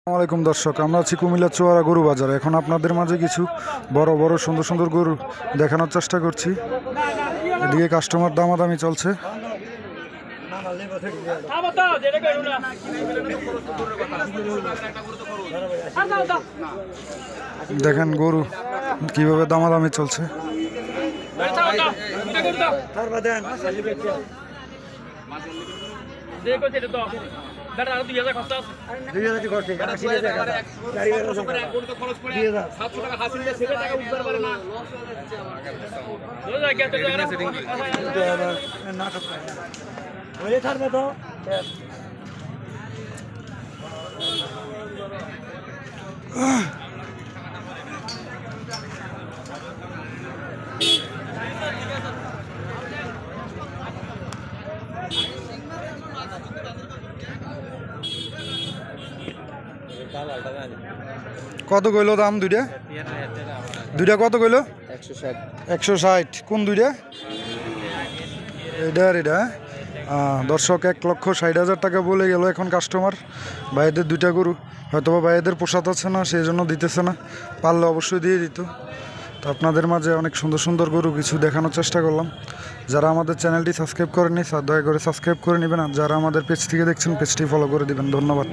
আসসালামাইকুম দর্শক, আমরা আছি কুমিল্লা চুয়ারা গরু বাজারে। এখন আপনাদের মাঝে কিছু বড় বড় সুন্দর সুন্দর গরু দেখানোর চেষ্টা করছি। এদিকে কাস্টমার দামাদামি চলছে। দেখেন গরু কিভাবে দামাদামি চলছে। কত কইলো দাম? দুইটা দুইটা কত কইলো? 160। কোন দুইটা? এটা দর্শক 1,60,000 টাকা বলে গেল এখন কাস্টমার। ভাইদের দুইটা গরু, হয়তো বা ভাইদের পোষাত আছে না, সেই জন্য দিতেছে না। পারলে অবশ্যই দিয়ে দিত। তো আপনাদের মাঝে অনেক সুন্দর সুন্দর গরু কিছু দেখানোর চেষ্টা করলাম। যারা আমাদের চ্যানেলটি সাবস্ক্রাইব করেনি দয়া করে সাবস্ক্রাইব করে নেবেন, আর যারা আমাদের পেজ থেকে দেখছেন পেজটি ফলো করে দিবেন। ধন্যবাদ।